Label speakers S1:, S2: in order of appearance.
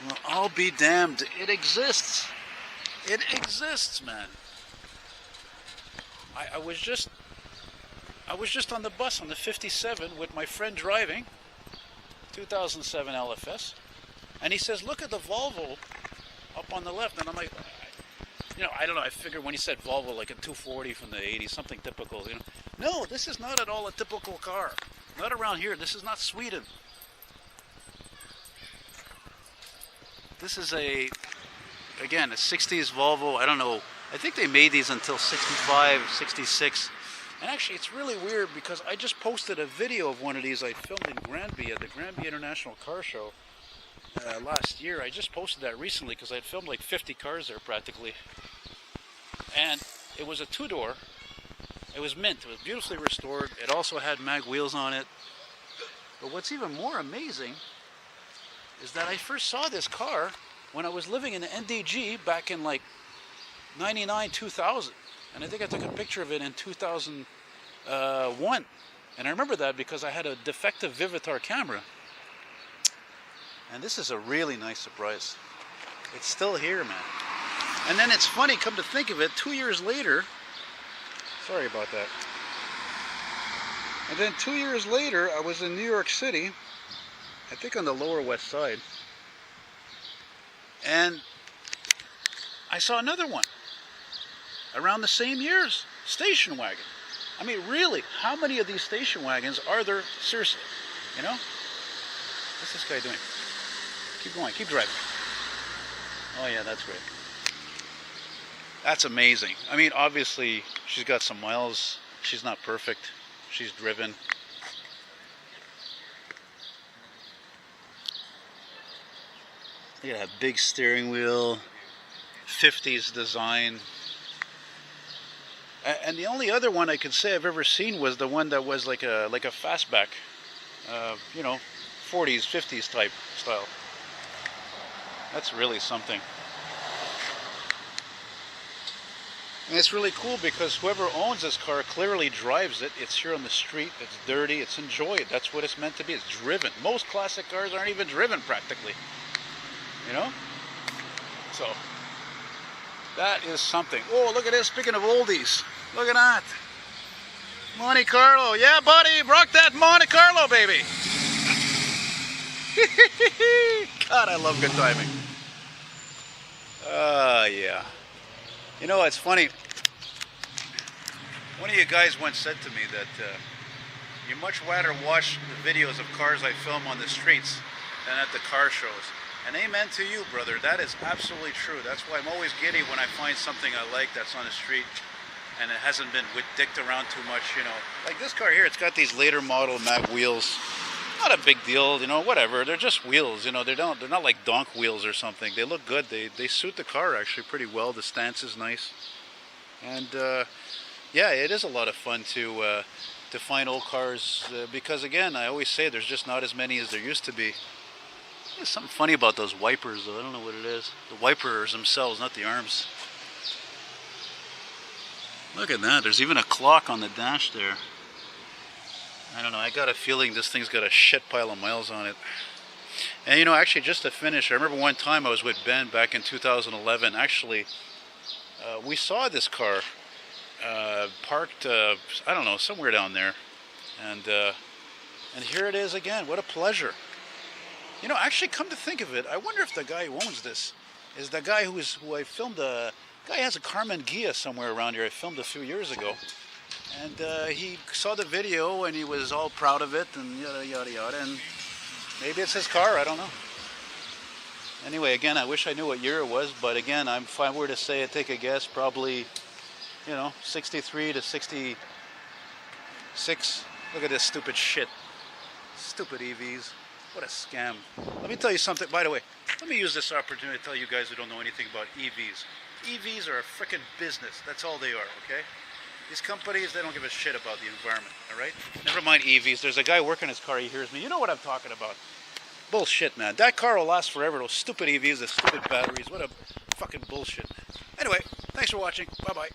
S1: Well, I'll be damned. It exists. It exists, man. I was just on the bus on the 57 with my friend driving, 2007 LFS, and he says, "Look at the Volvo up on the left," and I'm like, I don't know. I figured when he said Volvo, like a 240 from the 80s, something typical, No, this is not at all a typical car. Not around here. This is not Sweden. This is again, a 60s Volvo. I don't know. I think they made these until 65, 66. And actually, it's really weird because I just posted a video of one of these I filmed in Granby at the Granby International Car Show last year. I just posted that recently because I had filmed like 50 cars there practically. And it was a two-door. It was mint. It was beautifully restored. It also had mag wheels on it. But what's even more amazing is that I first saw this car when I was living in the NDG back in like 99, 2000. And I think I took a picture of it in 2001. And I remember that because I had a defective Vivitar camera. And this is a really nice surprise. It's still here, man. And then it's funny, come to think of it, 2 years later, sorry about that. And then 2 years later, I was in New York City, I think on the Lower West Side. And I saw another one around the same years, station wagon. I mean, really, how many of these station wagons are there? Seriously, What's this guy doing? Keep going, keep driving. Oh yeah, that's great. That's amazing. I mean, obviously, she's got some miles. She's not perfect. She's driven. Look at that big steering wheel, 50s design. And the only other one I could say I've ever seen was the one that was like a fastback, 40s, 50s type style. That's really something. And it's really cool because whoever owns this car clearly drives it. It's here on the street. It's dirty. It's enjoyed. That's what it's meant to be. It's driven. Most classic cars aren't even driven practically. So that is something. Oh, look at this. Speaking of oldies, look at that. Monte Carlo. Yeah, buddy. Rock that Monte Carlo, baby. God, I love good timing. Yeah. It's funny. One of you guys once said to me that you much rather watch the videos of cars I film on the streets than at the car shows. And amen to you, brother. That is absolutely true. That's why I'm always giddy when I find something I like that's on the street and it hasn't been dicked around too much, Like this car here, it's got these later model mag wheels. Not a big deal, whatever. They're just wheels, they're not like donk wheels or something. They look good. They suit the car actually pretty well. The stance is nice. And yeah, it is a lot of fun to find old cars because again, I always say there's just not as many as there used to be. There's something funny about those wipers though. I don't know what it is. The wipers themselves, not the arms. Look at that. There's even a clock on the dash there. I don't know, I got a feeling this thing's got a shit pile of miles on it. And actually just to finish, I remember one time I was with Ben back in 2011. Actually, we saw this car parked, I don't know, somewhere down there. And here it is again. What a pleasure. Actually come to think of it, I wonder if the guy who owns this is the guy who I filmed guy has a Carmen Ghia somewhere around here I filmed a few years ago. And he saw the video and he was all proud of it and yada yada yada, and maybe it's his car, I don't know. Anyway, again, I wish I knew what year it was, but again, if I were to say it, take a guess, probably 63 to 66. Look at this stupid shit. Stupid EVs. What a scam. Let me tell you something, by the way, let me use this opportunity to tell you guys who don't know anything about EVs. EVs are a frickin' business, that's all they are, okay? These companies, they don't give a shit about the environment, all right? Never mind EVs. There's a guy working his car, he hears me. You know what I'm talking about. Bullshit, man. That car will last forever. Those stupid EVs, the stupid batteries. What a fucking bullshit. Anyway, thanks for watching. Bye-bye.